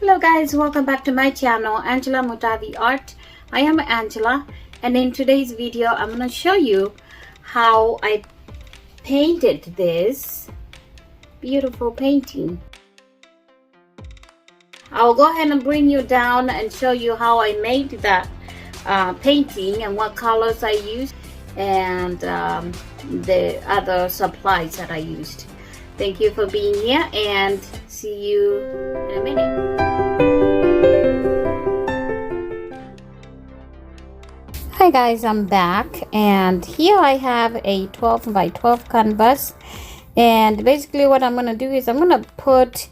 Hello guys, welcome back to my channel, Angela Mutavi Art. I am Angela, and in today's video I'm going to show you how I painted this beautiful painting. I'll go ahead and bring you down and show you how I made that painting and what colors I used and the other supplies that I used. Thank you for being here and see you in a minute. Hi guys, I'm back, and here I have a 12 by 12 canvas, and basically what I'm going to do is I'm going to put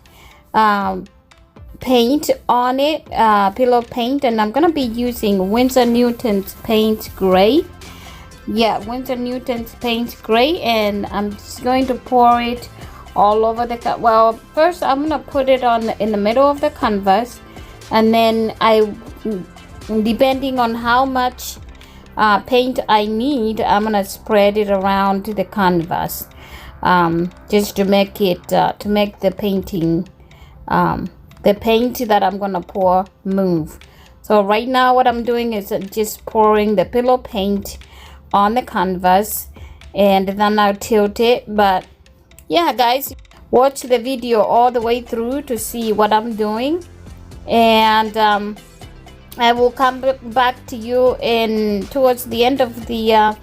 paint on it, pillow paint, and I'm going to be using Winsor Newton's paint gray. Winsor Newton's paint gray, and I'm just going to pour it all over the well, first I'm going to put it on in the middle of the canvas, and then depending on how much paint I need, I'm gonna spread it around the canvas, just to make it to make the painting the paint that I'm gonna pour move. So right now what I'm doing is just pouring the pillow paint on the canvas, and then I'll tilt it. But yeah guys, watch the video all the way through to see what I'm doing, and I will come back to you towards the end of the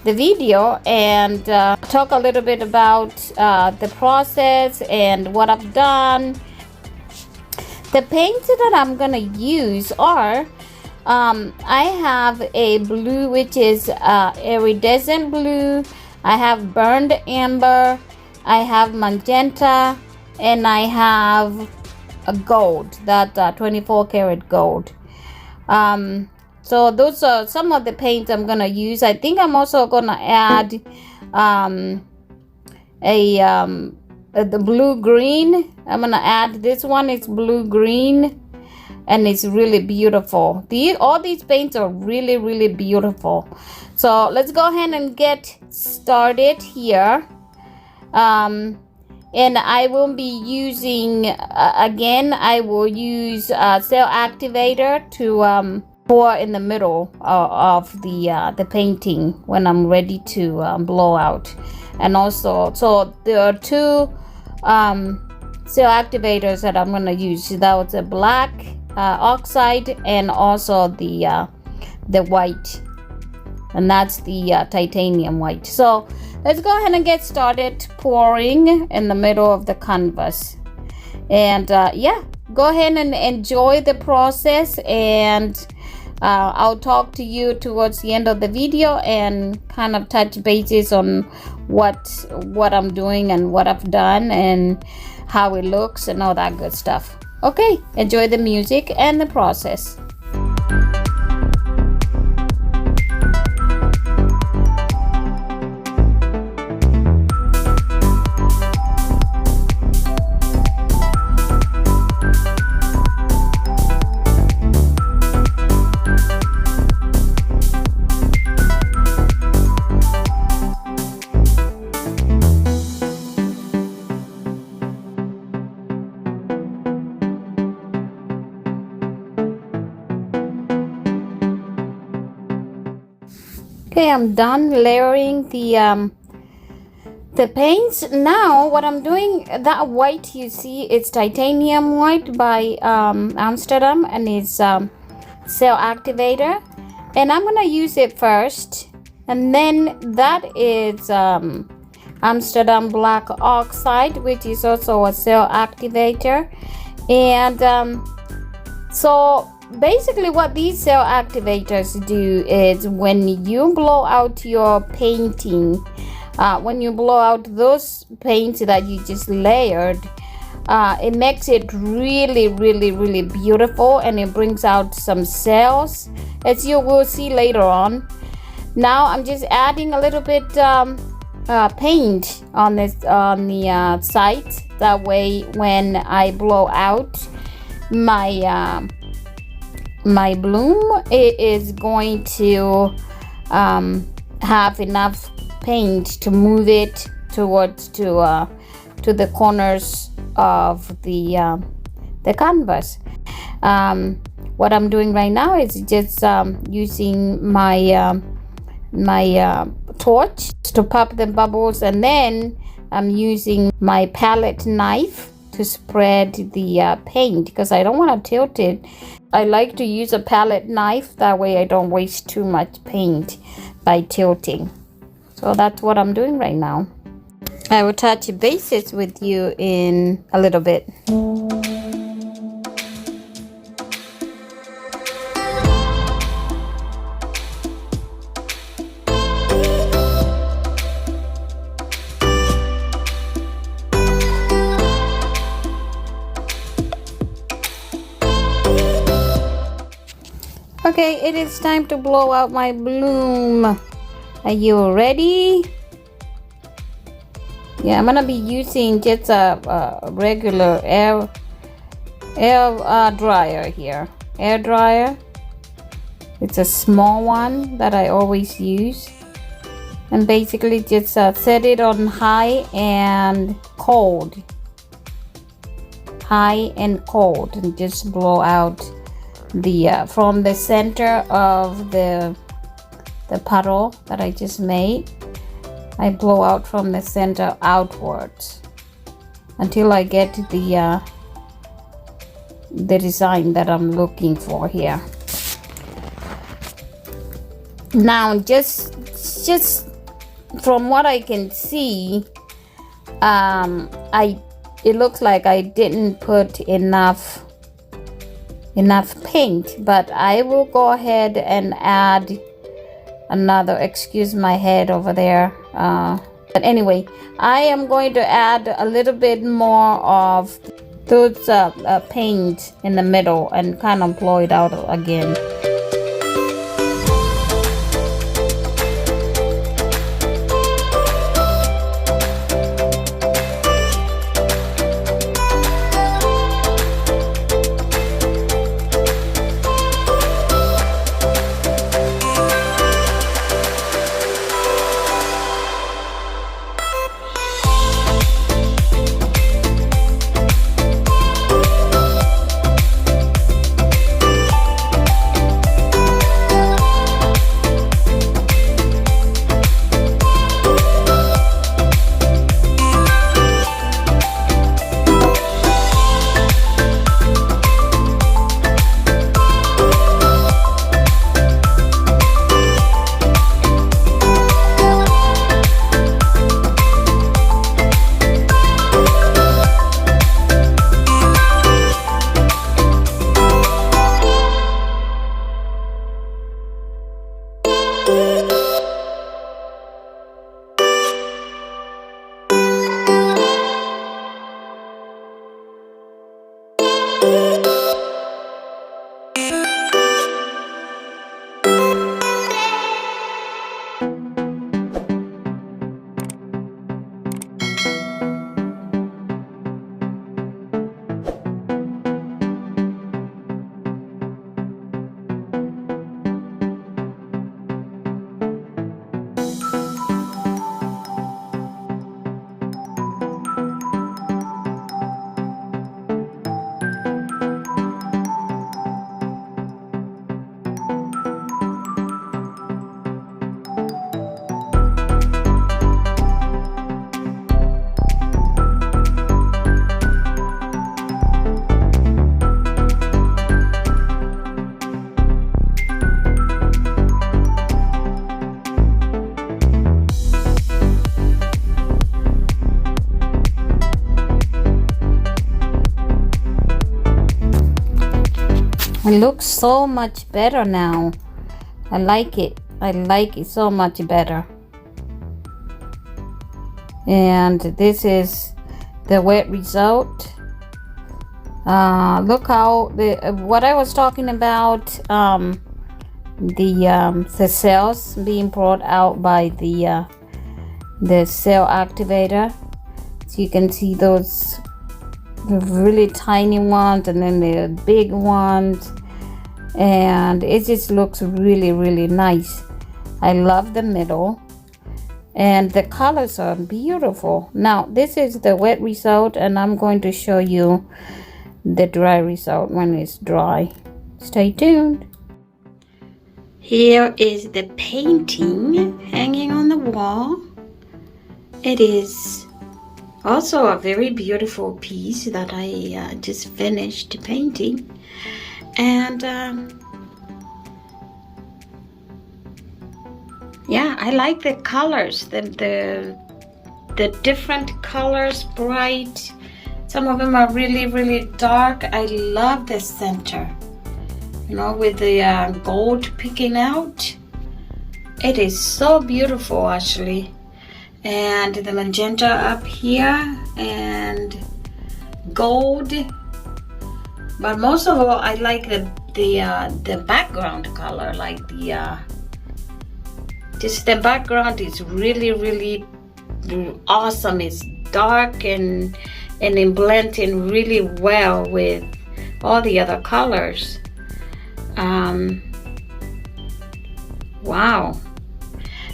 video and talk a little bit about the process and what I've done. The paints that I'm gonna use are I have a blue, which is iridescent blue, I have burned amber, I have magenta, and I have a gold, that 24 karat gold. So those are some of the paints I'm gonna use. I think I'm also gonna add the blue green. I'm gonna add this one. It's blue green, and it's really beautiful. All these paints are really beautiful. So let's go ahead and get started here. And I will be using again, I will use cell activator to pour in the middle of the painting when I'm ready to blow out. And also, so there are two cell activators that I'm going to use. That was a black oxide, and also the white, and that's the titanium white. So let's go ahead and get started pouring in the middle of the canvas. And yeah, go ahead and enjoy the process, and I'll talk to you towards the end of the video and kind of touch bases on what I'm doing and what I've done and how it looks and all that good stuff. Okay, enjoy the music and the process. Okay, I'm done layering the paints. Now what I'm doing, that white you see, it's titanium white by Amsterdam, and it's cell activator, and I'm gonna use it first. And then that is Amsterdam black oxide, which is also a cell activator. And so basically what these cell activators do is when you blow out your painting, when you blow out those paints that you just layered, it makes it really beautiful, and it brings out some cells, as you will see later on. Now I'm just adding a little bit paint on the sides. That way when I blow out my bloom, it is going to have enough paint to move it towards to the corners of the canvas. What I'm doing right now is just using my torch to pop the bubbles, and then I'm using my palette knife to spread the paint, because I don't want to tilt it. I like to use a palette knife, that way I don't waste too much paint by tilting. So that's what I'm doing right now. I will touch bases with you in a little bit. Okay, it is time to blow out my bloom. Are you ready? Yeah, I'm gonna be using just a regular air dryer here. Air dryer. It's a small one that I always use. And basically just set it on high and cold. High and cold, and just blow out the from the center of the puddle that I just made. I blow out from the center outwards until I get the design that I'm looking for here. Now just from what I can see, it looks like I didn't put enough paint, but I will go ahead and add another, excuse my head over there, but anyway, I am going to add a little bit more of those paint in the middle and kind of blow it out again. It looks so much better now. I like it. I like it so much better. And this is the wet result. Look how what I was talking about, the cells being brought out by the cell activator. So you can see those really tiny ones and then the big ones, and it just looks really, really nice. I love the middle, and the colors are beautiful. Now this is the wet result, and I'm going to show you the dry result when it's dry. Stay tuned. Here is the painting hanging on the wall. It is also a very beautiful piece that I just finished painting. And yeah, I like the colors, the different colors, bright. Some of them are really dark. I love the center, you know, with the gold picking out. It is so beautiful actually. And the magenta up here and gold. But most of all, I like the background color, like just the background is really awesome. It's dark and it blends in really well with all the other colors. Wow.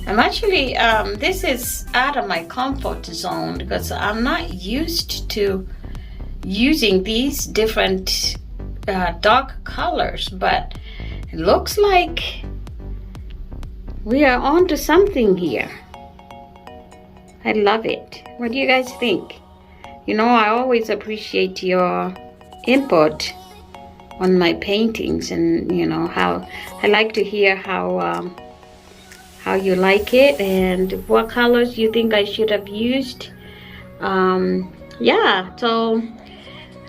I'm actually, this is out of my comfort zone because I'm not used to using these different dark colors, but it looks like we are on to something here. I love it. What do you guys think? You know, I always appreciate your input on my paintings, and you know how I like to hear how you like it and what colors you think I should have used. Yeah, so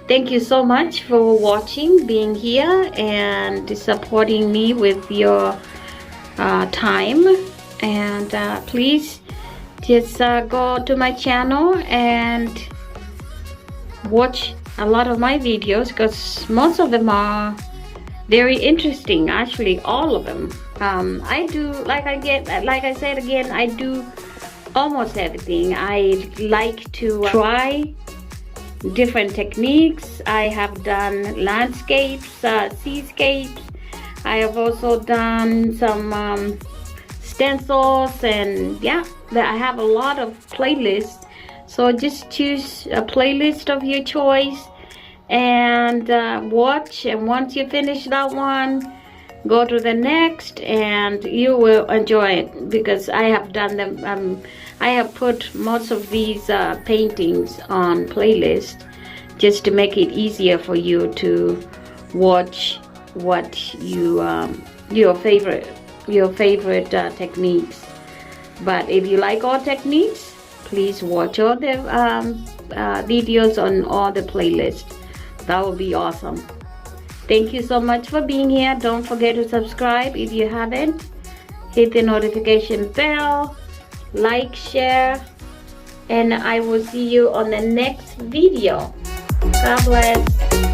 thank you so much for watching, being here and supporting me with your time. And please just go to my channel and watch a lot of my videos, because most of them are very interesting, actually all of them. I do, like I said again, I do almost everything. I like to try different techniques. I have done landscapes, seascapes. I have also done some stencils, and yeah, I have a lot of playlists. So just choose a playlist of your choice and watch, and once you finish that one, go to the next and you will enjoy it, because I have done them. I have put most of these paintings on playlist just to make it easier for you to watch what you your favorite techniques. But if you like all techniques, please watch all the videos on all the playlists. That would be awesome. Thank you so much for being here. Don't forget to subscribe if you haven't. Hit the notification bell, like, share, and I will see you on the next video. God bless.